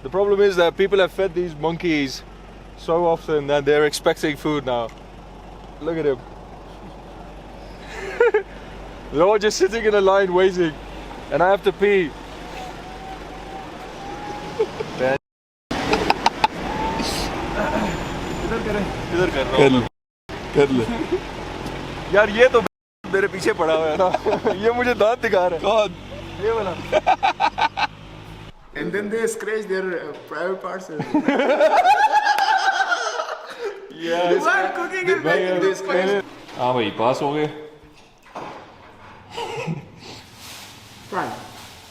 The problem is that people have fed these monkeys so often that they're expecting food now. Look at him. They're all just sitting in a line waiting, and I have to pee. कर ले यार, ये तो मेरे पीछे पड़ा हुआ है ना, ये मुझे दांत दिखा रहा है। कौन? ये वाला। And then they scratch their private parts. Yeah. You are cooking and making this scratch. हाँ भाई, पास हो गए।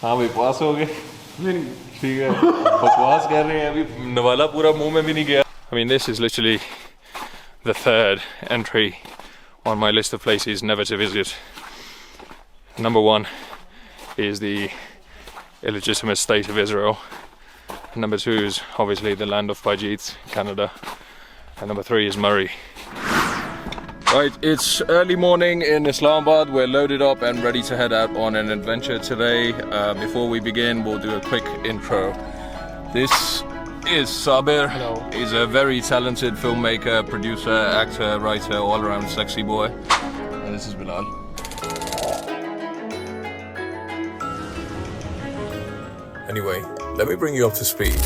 हाँ भाई, पास हो गए। ठीक है, बकवास कर रहे हैं, अभी नवाला पूरा मुंह में भी नहीं गया। I mean, this is literally the third entry on my list of places never to visit. Number one is the illegitimate state of Israel. Number two is obviously the land of Pajit, Canada. And number three is Murree. Right, it's early morning in Islamabad. We're loaded up and ready to head out on an adventure today. Before we begin, we'll do a quick intro. This is Sabir. Hello. He's a very talented filmmaker, producer, actor, writer, all-around sexy boy. And this is Bilal. Anyway, let me bring you up to speed.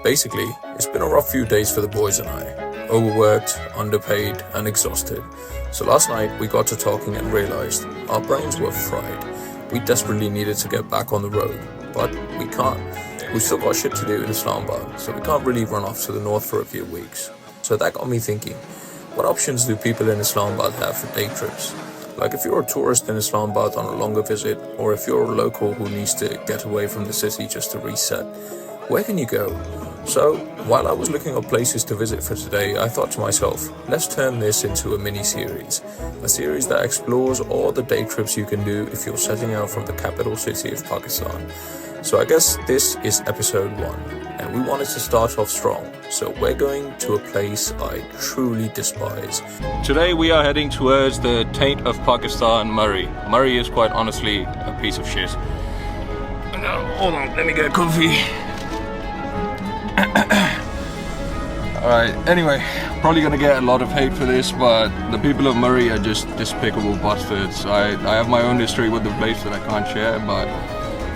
Basically, it's been a rough few days for the boys and I. Overworked, underpaid, and exhausted. So last night we got to talking and realized our brains were fried. We desperately needed to get back on the road, but we can't. We've still got shit to do in Islamabad, so we can't really run off to the north for a few weeks. So that got me thinking, what options do people in Islamabad have for day trips? Like if you're a tourist in Islamabad on a longer visit, or if you're a local who needs to get away from the city just to reset, where can you go? So, while I was looking up places to visit for today, I thought to myself, let's turn this into a mini-series. A series that explores all the day trips you can do if you're setting out from the capital city of Pakistan. So I guess this is episode 1, and we wanted to start off strong. So we're going to a place I truly despise. Today we are heading towards the taint of Pakistan, Murree. Murree is quite honestly a piece of shit. Hold on, let me get comfy. Alright, anyway, probably gonna get a lot of hate for this, but the people of Murree are just despicable bastards. I have my own history with the place that I can't share, but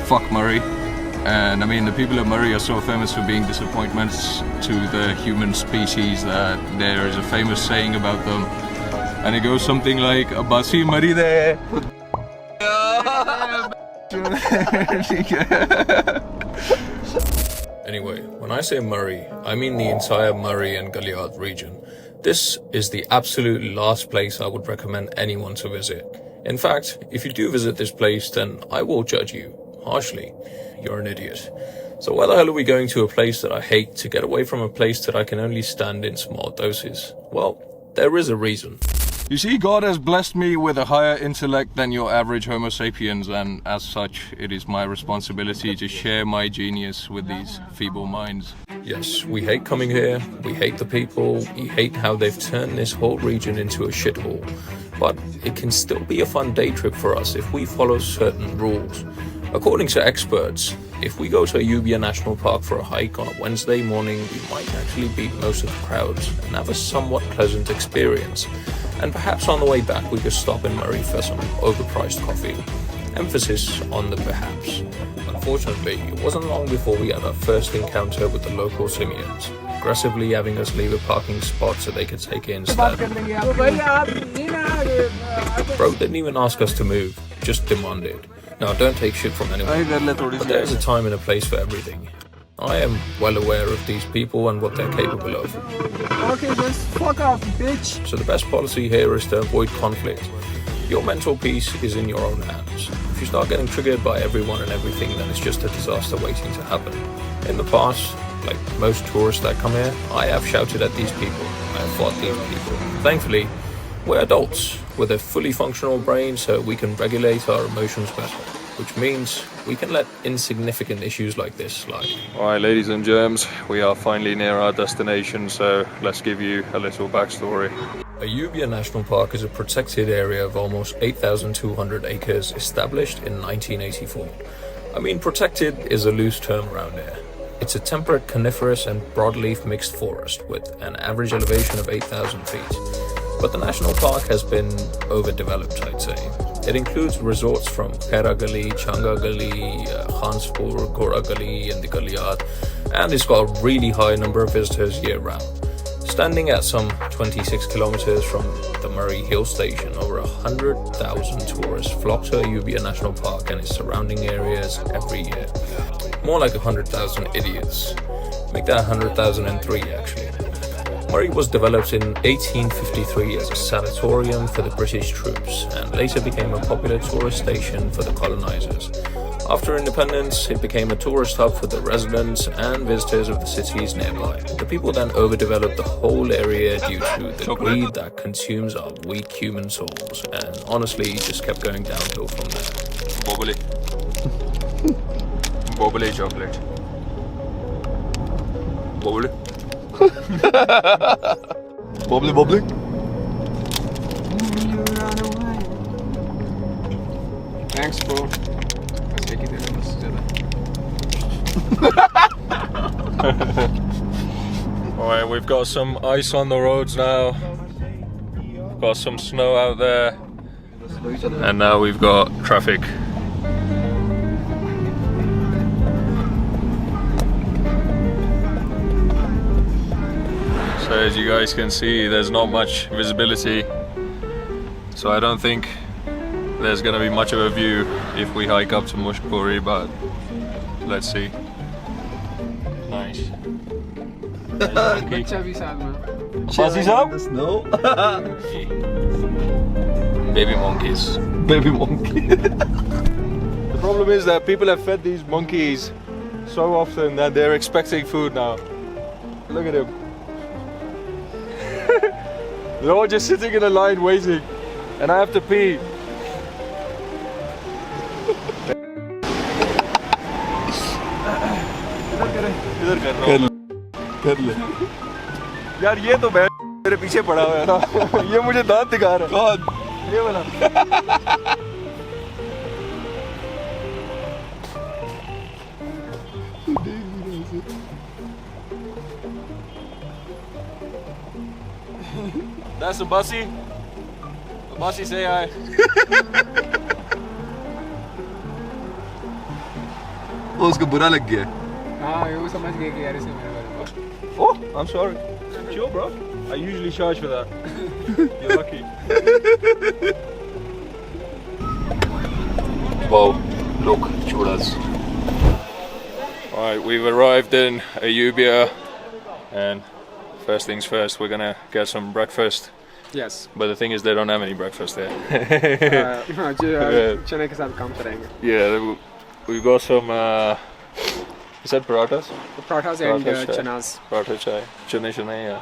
fuck Murree. And I mean, the people of Murree are so famous for being disappointments to the human species that there is a famous saying about them, and it goes something like Abasi Murree there. Anyway, when I say Murree, I mean the entire Murree and Galiyat region. This is the absolute last place I would recommend anyone to visit. In fact, if you do visit this place, then I will judge you harshly. You're an idiot. So why the hell are we going to a place that I hate to get away from a place that I can only stand in small doses? Well, there is a reason. You see, God has blessed me with a higher intellect than your average Homo sapiens, and as such, it is my responsibility to share my genius with these feeble minds. Yes, we hate coming here, we hate the people, we hate how they've turned this whole region into a shithole. But it can still be a fun day trip for us if we follow certain rules. According to experts, if we go to Ayubia National Park for a hike on a Wednesday morning, we might actually beat most of the crowds and have a somewhat pleasant experience. And perhaps on the way back we could stop in Murree for some overpriced coffee. Emphasis on the perhaps. Unfortunately, it wasn't long before we had our first encounter with the local simians, aggressively having us leave a parking spot so they could take it instead. Bro didn't even ask us to move, just demanded. Now, don't take shit from anyone, but there's a time and a place for everything. I am well aware of these people and what they're capable of. Okay, just fuck off, bitch. So the best policy here is to avoid conflict. Your mental peace is in your own hands. If you start getting triggered by everyone and everything, then it's just a disaster waiting to happen. In the past, like most tourists that come here, I have shouted at these people. I have fought these people. Thankfully, we're adults with a fully functional brain, so we can regulate our emotions better, which means we can let insignificant issues like this slide. Alright, ladies and germs, we are finally near our destination, so let's give you a little backstory. Ayubia National Park is a protected area of almost 8,200 acres established in 1984. I mean, protected is a loose term around here. It's a temperate coniferous and broadleaf mixed forest with an average elevation of 8,000 feet. But the national park has been overdeveloped, I'd say. It includes resorts from Gali, Changagali, Khanspur, Gali and the Galiyat, and it's got a really high number of visitors year-round. Standing at some 26 kilometers from the Murree Hill Station, over 100,000 tourists flock to Ayubia National Park and its surrounding areas every year. More like 100,000 idiots. Make that 100,003 actually. Murree was developed in 1853 as a sanatorium for the British troops and later became a popular tourist station for the colonizers. After independence, it became a tourist hub for the residents and visitors of the cities nearby. The people then overdeveloped the whole area due to the greed that consumes our weak human souls, and honestly, it just kept going downhill from there. Bubbly. Bubbly chocolate. Bubbly. Bubbly, bubbly. Thanks, bro. Alright, we've got some ice on the roads now. Got some snow out there. And now we've got traffic. So as you guys can see, there's not much visibility. So I don't think there's gonna be much of a view if we hike up to Murree, but let's see. Nice. बच्चा भी साथ में Fuzzy up? No. Baby monkeys. Baby monkey. The problem is that people have fed these monkeys so often that they're expecting food now. Look at them. They're all just sitting in a line waiting, and I have to pee. कर ले यार ये तो मेरे पीछे पड़ा हुआ है ना ये मुझे दांत दिखा रहा है ये वाला That's a bussy. A bussy say hi. उसको बुरा लग गया हाँ वो समझ गए कि यार इसे मेरे बारे में Oh, I'm sorry. Sure, bro. I usually charge for that. You're lucky. Wow, look, chudas. Alright, we've arrived in Ayubia, and first things first, we're gonna get some breakfast. Yes. But the thing is, they don't have any breakfast there. चने के साथ काम करेंगे Yeah, we've got some. Is that parathas? Parathas and Paratha chai. chanas. Paratha chai. Chane, yeah.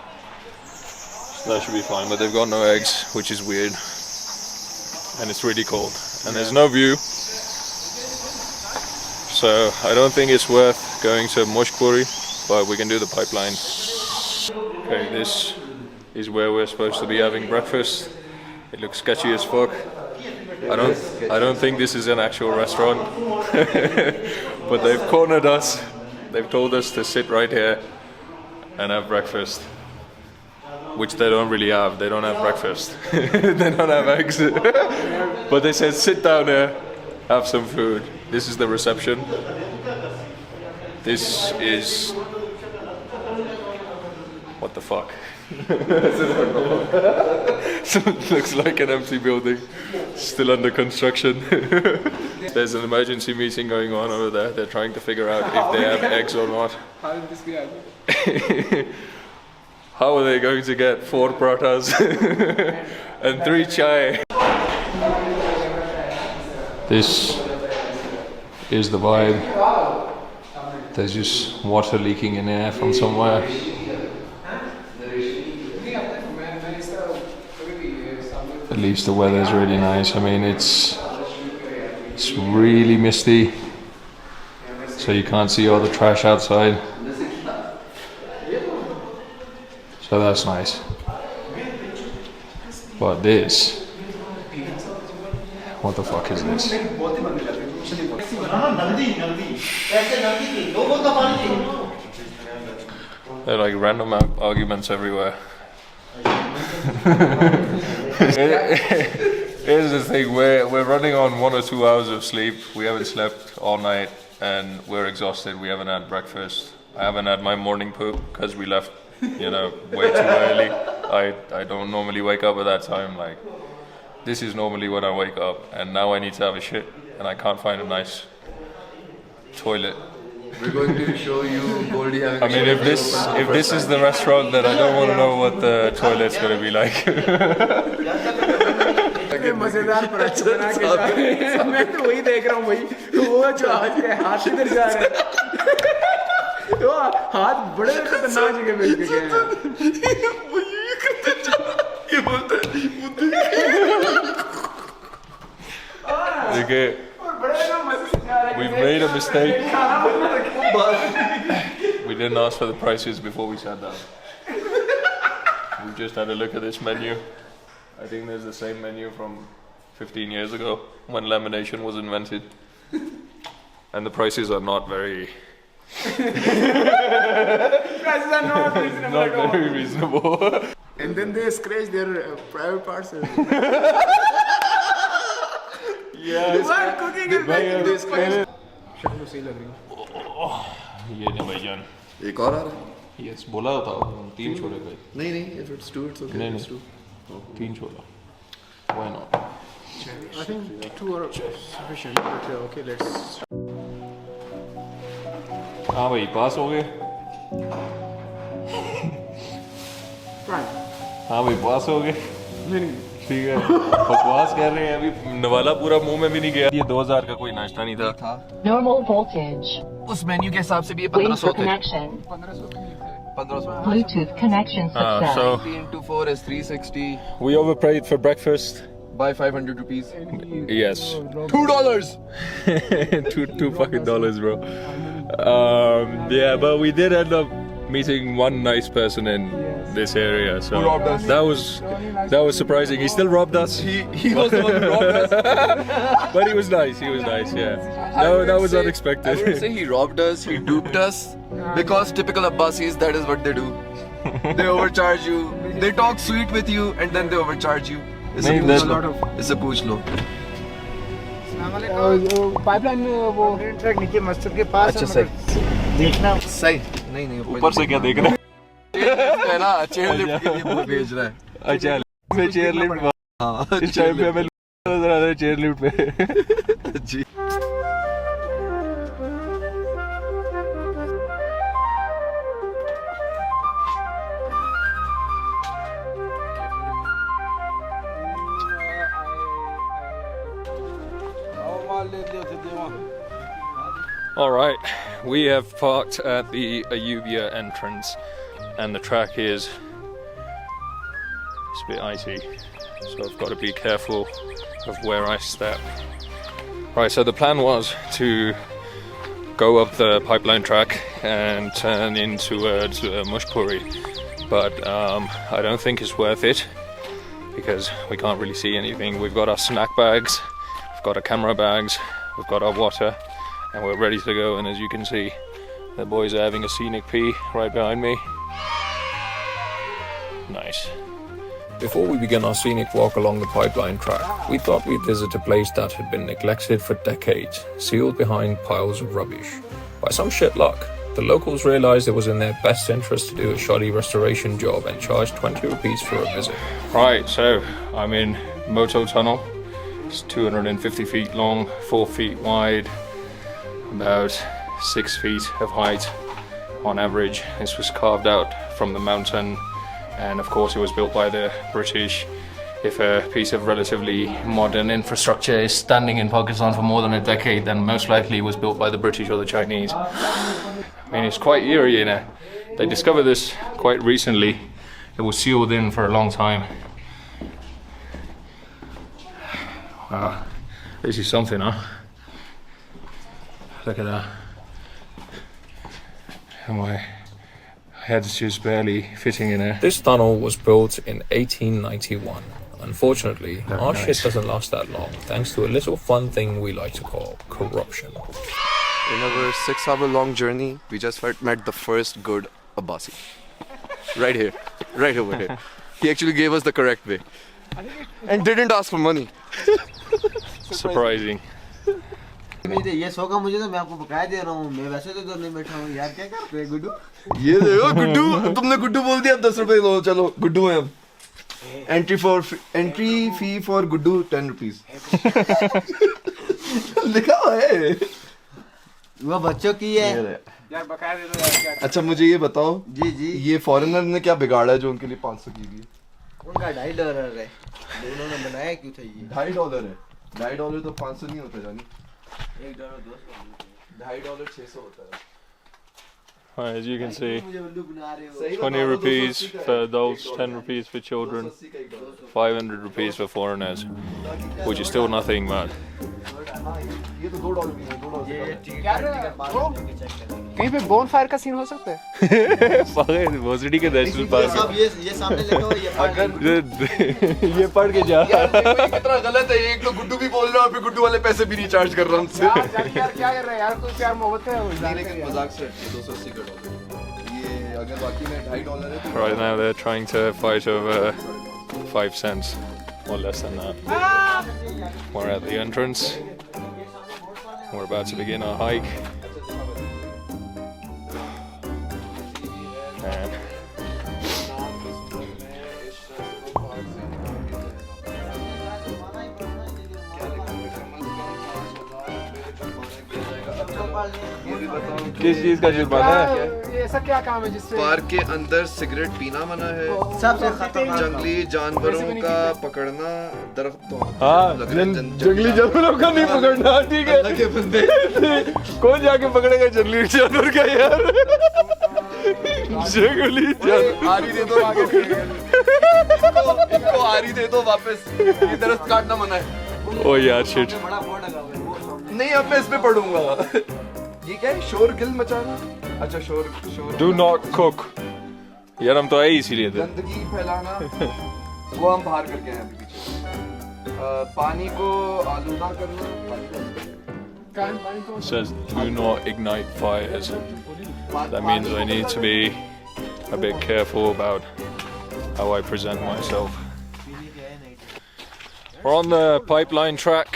So that should be fine, but they've got no eggs, which is weird. And it's really cold. And there's no view. So I don't think it's worth going to Murree, but we can do the pipeline. Okay, this is where we're supposed to be having breakfast. It looks sketchy as fuck. I don't think this is an actual restaurant. But they've cornered us. They've told us to sit right here and have breakfast, which they don't really have. They don't have breakfast. They don't have eggs. But they said sit down here, have some food. This is the reception. This is what the fuck. So it looks like an empty building, still under construction. There's an emergency meeting going on over there. They're trying to figure out if they have eggs or not. How did this be? How are they going to get 4 parathas and 3 chai? This is the vibe. There's just water leaking in air from somewhere. At least the weather is really nice. I mean, it's really misty, so you can't see all the trash outside. So that's nice. But this, what the fuck is this? There are like random arguments everywhere. Here's the thing, we're running on 1 or 2 hours of sleep. We haven't slept all night and we're exhausted. We haven't had breakfast. I haven't had my morning poop because we left, you know, way too early. I don't normally wake up at that time. Like, this is normally when I wake up, and now I need to have a shit and I can't find a nice toilet. We're going to show you Goldie having I mean, if this is the restaurant, then I don't want to know what the toilet's going to be like. मजेदार पराठे बना के जा मैं तो वही देख रहा हूँ भाई वो जहाज के हाथ किधर जा रहे हैं तो हाथ बड़े खतरनाक जगह पे गए हैं ये बोलता है देखिए we've made a mistake. We didn't ask for the prices before we sat down. We just had a look at this menu. I think there's the same menu from 15 years ago when lamination was invented. And the prices are not very... prices are not reasonable not very reasonable. And then they scratch their private parts. Yeah, Why cooking is making this crazy? शक्ल सही लग रही है ये नहीं भाईजान एक और आ रहा है यस बोला था 3 छोले गए नहीं नहीं if it's two it's okay नहीं it's two 3 chhola why not I think 2 are sufficient. But okay, let's. हाँ भाई पास हो गए Right. हाँ भाई पास हो गए नहीं ठीक है बकवास कर रहे हैं अभी नवाला पूरा मुंह में भी नहीं गया ये 2000 का कोई नाश्ता नहीं था Normal voltage. उस मेन्यू के हिसाब से भी ये Wait 1500 for थे connection. 1500 Bluetooth connection success. so 3 into 4 is 360 we overpaid for breakfast by 500 rupees yes $2 two fucking dollars bro yeah but we did end up meeting one nice person in this area so Who robbed us? that was surprising he still robbed us he was the one who robbed us but he was nice yeah that was I unexpected wouldn't say he robbed us he duped us because typical Abbasis that is what they do they overcharge you they talk sweet with you and then they overcharge you इससे पूछ लो pipeline में वो truck नीचे मस्जिद के पास अच्छा सही देखना सही नहीं ऊपर से क्या देख रहे है ना चेयर लिफ्ट के लिए वो भेज रहा है अच्छा मैं चेयर लिफ्ट हाँ इस टाइम पे हमें नजर आ रहा है चेयर लिफ्ट पे जी All right, we have parked at the Ayubia entrance and the track is a bit icy, so I've got to be careful of where I step. Right, so the plan was to go up the pipeline track and turn in towards Murree, but I don't think it's worth it because we can't really see anything. We've got our snack bags, we've got our camera bags, we've got our water, and we're ready to go. And as you can see, the boys are having a scenic pee right behind me. Nice. Before we begin our scenic walk along the pipeline track, we thought we'd visit a place that had been neglected for decades, sealed behind piles of rubbish. By some shit luck, the locals realised it was in their best interest to do a shoddy restoration job and charged 20 rupees for a visit. Right, so I'm in Moto Tunnel. It's 250 feet long, 4 feet wide, about 6 feet of height on average. This was carved out from the mountain, and of course it was built by the British. If a piece of relatively modern infrastructure is standing in Pakistan for more than a decade, then most likely it was built by the British or the Chinese. I mean, it's quite eerie, you know. They discovered this quite recently. It was sealed in for a long time. Wow, this is something, huh? Look at that. And my head's just barely fitting in there. This tunnel was built in 1891. Unfortunately, our shit doesn't last that long, thanks to a little fun thing we like to call corruption. In our 6-hour long journey we just met the first good Abbasi. Right here. Right over here. He actually gave us the correct way. And didn't ask for money. Surprising. ये सौ का मुझे तो मैं आपको बकाया दे रहा हूँ मैं वैसे तो इधर नहीं बैठा हूँ यार क्या करते हैं गुड्डू ये देखो गुड्डू तुमने गुड्डू बोल दिया अब 10 रुपए लो चलो गुड्डू हैं हम entry fee for Guddu 10 rupees लिखा हुआ है वो बच्चों की है यार बकाया दे दो यार क्या अच्छा मुझे ये बताओ जी जी ये फॉरेनर ने क्या बिगाड़ा है जो उनके लिए 500 की दी उनका $2.5 है दोनों ने बनाया क्यों था ये $2.5 है $2.5 तो 500 नहीं होता जानी $1 $2 $2.5 600 होता है As you can see, मुझे उल्लू बना रहे हो 20 rupees for adults, 10 rupees for children, 500 rupees for foreigners, which is still nothing, man. ये तो $2 की है $2 कहीं पे बोन फायर का सीन हो सकता है यूनिवर्सिटी के नेशनल पार्क सब ये सामने लिखा हुआ है ये अगर ये पढ़ के जा कितना गलत है एक तो गुड्डू भी बोल रहा है फिर गुड्डू वाले पैसे भी नहीं चार्ज कर रहा हमसे यार क्या कर रहे हैं यार कोई प्यार मोहब्बत है लेकिन मजाक से $280 का ये अगर बाकी में $2.5 है तो Right now they're trying to fight over 5 cents, or less than that. We're at the entrance. We're about to begin our hike. And किस चीज का जुर्माना है? ये ऐसा क्या काम है जिससे पार्क के अंदर सिगरेट पीना मना है सबसे खतरनाक जंगली जानवरों का पकड़ना दरख्तों जंगली जानवरों का नहीं पकड़ना, ठीक है? के बंदे कौन जाके पकड़ेगा जंगली जानवर का यार? जंगली जानवर आरी दे दो इनको आरी दे दो वापस ये दरख्त काटना मना है ओ यार शिट बड़ा बोर्ड लगा हुआ है वो सामने नहीं अब मैं इस पे पढ़ूंगा ये क्या है शोर गिल मचाना अच्छा शोर डू नॉट कुक यार हम तो आए इसीलिए थे गंदगी फैलाना वो हम बाहर करके आए अभी पीछे पानी को आलूदा करना says do not ignite fires. That means I need to be a bit careful about how I present myself. We're on the pipeline track.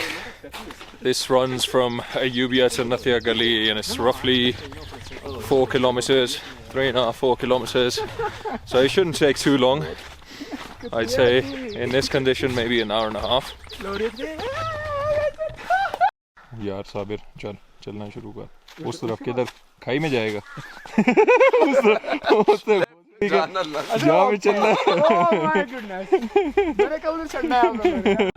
This runs from Ayubia to Nathiagali and it's roughly 4 kilometers, 3.5-4 kilometers. So it shouldn't take too long. I'd say in this condition maybe an hour and a half. यार साबिर चल चलना शुरू कर उस तरफ किधर खाई में जाएगा उस तरफ जहाँ में चलना मैंने कब उधर चढ़ना है हम लोगों ने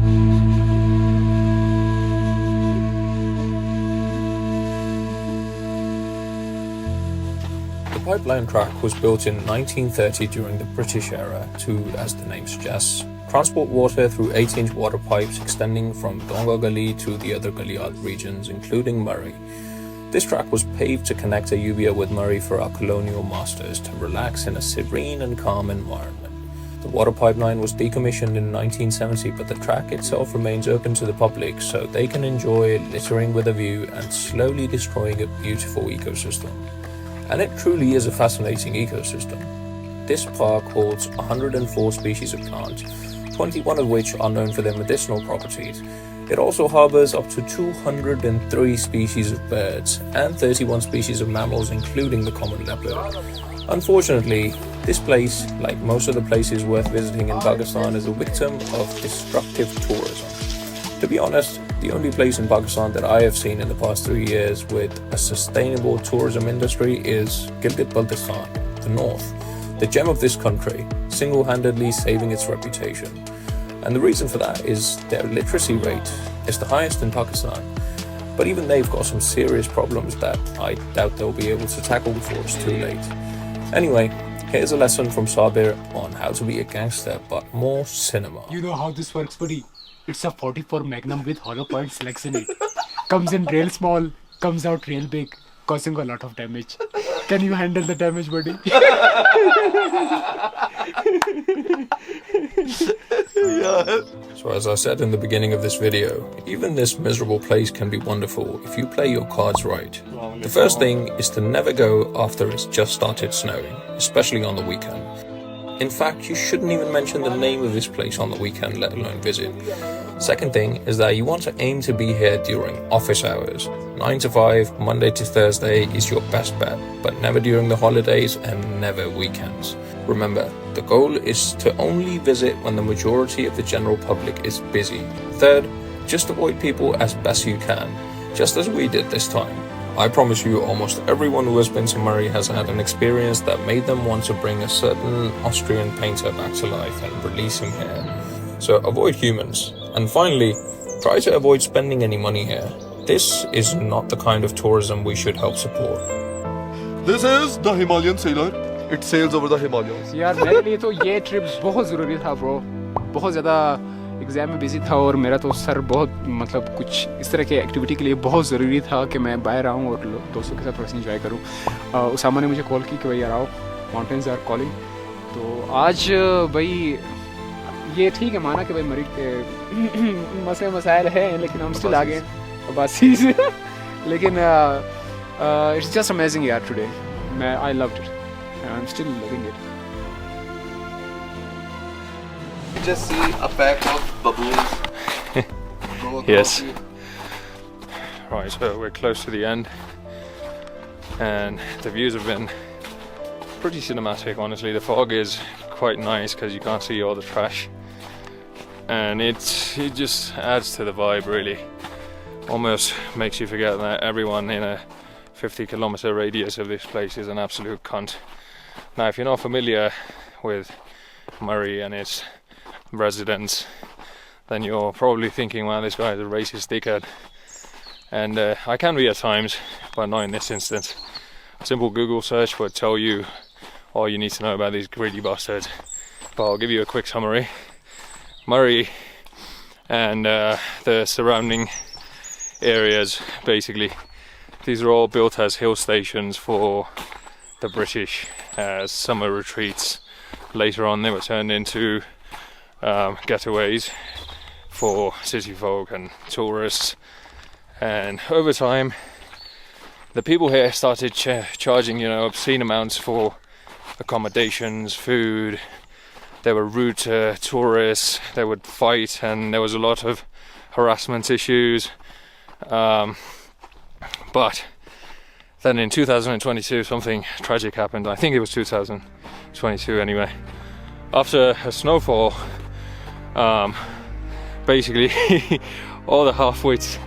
The pipeline track was built in 1930 during the British era to, as the name suggests, transport water through 8-inch water pipes extending from Nathiagali to the other Galiyat regions, including Murree. This track was paved to connect Ayubia with Murree for our colonial masters to relax in a serene and calm environment. The water pipeline was decommissioned in 1970, but the track itself remains open to the public so they can enjoy littering with a view and slowly destroying a beautiful ecosystem. And it truly is a fascinating ecosystem. This park holds 104 species of plants, 21 of which are known for their medicinal properties. It also harbors up to 203 species of birds and 31 species of mammals, including the common leopard. Unfortunately, this place, like most of the places worth visiting in Pakistan, is a victim of destructive tourism. To be honest, the only place in Pakistan that I have seen in the past 3 years with a sustainable tourism industry is Gilgit-Baltistan, the north, the gem of this country, single-handedly saving its reputation. And the reason for that is their literacy rate is the highest in Pakistan. But even they've got some serious problems that I doubt they'll be able to tackle before it's too late. Anyway, here's a lesson from Sabir on how to be a gangster, but more cinema. You know how this works, buddy? It's a 44 Magnum with hollow point slugs in it. Comes in real small, comes out real big, causing a lot of damage. Can you handle the damage, buddy? So as I said in the beginning of this video, even this miserable place can be wonderful if you play your cards right. The first thing is to never go after it's just started snowing, especially on the weekend. In fact, you shouldn't even mention the name of this place on the weekend, let alone visit. Second thing is that you want to aim to be here during office hours. 9 to 5, Monday to Thursday is your best bet, but never during the holidays and never weekends. Remember, the goal is to only visit when the majority of the general public is busy. Third, just avoid people as best you can, just as we did this time. I promise you, almost everyone who has been to Murree has had an experience that made them want to bring a certain Austrian painter back to life and release him here. So avoid humans. And finally, try to avoid spending any money here. This is not the kind of tourism we should help support. This is the Himalayan sailor. It sails over the Himalayas. यार मेरे लिए तो ये trip बहुत ज़रूरी था bro. बहुत ज़्यादा एग्ज़ाम में बिजी था और मेरा तो सर बहुत मतलब कुछ इस तरह के एक्टिविटी के लिए बहुत ज़रूरी था कि मैं बाहर आऊँ और दोस्तों के साथ थोड़ा सा इंजॉय करूँ. उसामा ने मुझे कॉल की कि भाई यार आओ, माउंटेन्स आर कॉलिंग. तो आज भाई ये ठीक है माना कि भाई मरी के मसले मसाइल हैं, लेकिन हम स्टिल आगे अब्बासी से. लेकिन इट्स जस्ट अमेजिंग यार टुडे. मैं I loved it. I'm still loving it. You just see a pack of baboons. Yes. Right, so we're close to the end, and the views have been pretty cinematic, honestly. The fog is quite nice because you can't see all the trash, and it just adds to the vibe, really. Almost makes you forget that everyone in a 50-kilometer radius of this place is an absolute cunt. Now, if you're not familiar with Murree and its residents, then you're probably thinking, wow, this guy is a racist dickhead. And I can be at times, but not in this instance. A simple Google search would tell you all you need to know about these greedy bastards. But I'll give you a quick summary. Murree and the surrounding areas, basically, these are all built as hill stations for the British as summer retreats. Later on they were turned into getaways for city folk and tourists, and over time the people here started charging, you know, obscene amounts for accommodations, food. They were rude to tourists, they would fight, and there was a lot of harassment issues. But then in 2022 something tragic happened. I think it was 2022 anyway. After a snowfall, basically all the half-wits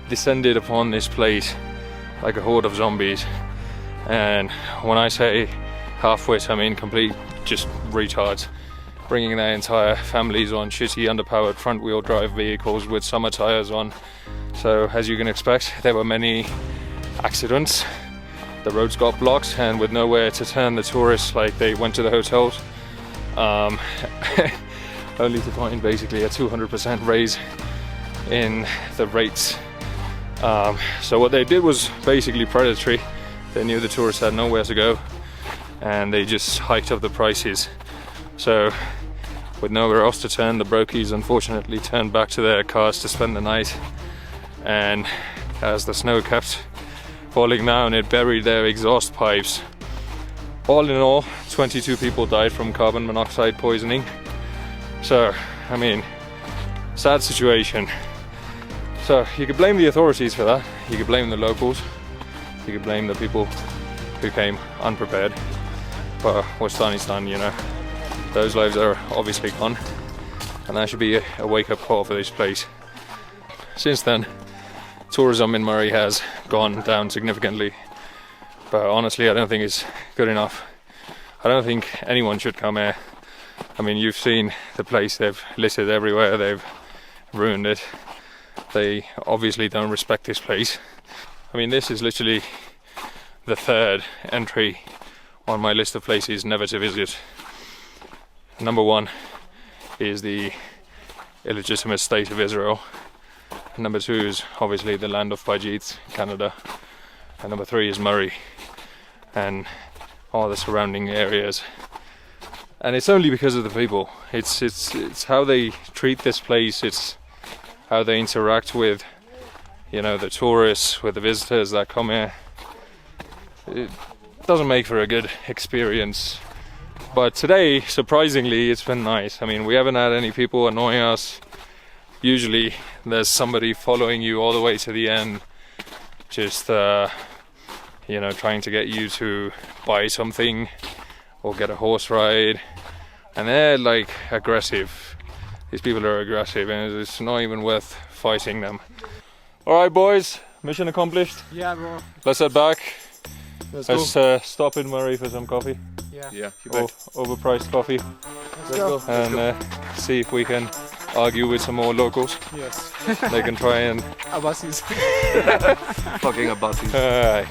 descended upon this place like a horde of zombies. And when I say half-wits, I mean complete just retards, bringing their entire families on shitty underpowered front-wheel drive vehicles with summer tires on. So as you can expect, there were many accidents. The roads got blocked, and with nowhere to turn the tourists, like they went to the hotels, only to find basically a 200% raise in the rates. So what they did was basically predatory. They knew the tourists had nowhere to go, and they just hiked up the prices. So with nowhere else to turn, the brokies unfortunately turned back to their cars to spend the night. And as the snow kept falling down, it buried their exhaust pipes. All in all, 22 people died from carbon monoxide poisoning. So, I mean, sad situation. So you could blame the authorities for that, you could blame the locals, you could blame the people who came unprepared. But what's done is done, you know. Those lives are obviously gone, and that should be a wake-up call for this place. Since then, tourism in Murree has gone down significantly, but honestly I don't think it's good enough. I don't think anyone should come here. I mean, you've seen the place, they've littered everywhere, they've ruined it. They obviously don't respect this place. I mean, this is literally the third entry on my list of places never to visit. Number one is the illegitimate state of Israel. Number two is obviously the land of Pajits, Canada. And number three is Murree and all the surrounding areas. and it's only because of the people. It's how they treat this place. It's how they interact with, you know, the tourists, with the visitors that come here. It doesn't make for a good experience. But today, surprisingly, it's been nice. I mean, we haven't had any people annoying us. Usually there's somebody following you all the way to the end, just you know, trying to get you to buy something or get a horse ride, and they're like aggressive. These people are aggressive, and it's not even worth fighting them. Alright boys, mission accomplished. Yeah, bro. Let's head back. Let's Let's stop in Murree for some coffee. Yeah. Yeah, you bet. Overpriced coffee. Let's go. And see if we can argue with some more locals. Yes. They can try and Abbasis. Fucking Abbasis.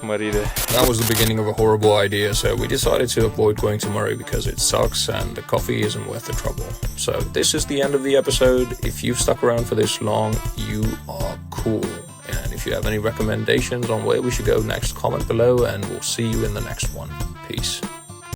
Murree there. That was the beginning of a horrible idea, so we decided to avoid going to Murree because it sucks and the coffee isn't worth the trouble. So this is the end of the episode. If you've stuck around for this long, you are cool. And if you have any recommendations on where we should go next, comment below, and we'll see you in the next one. Peace.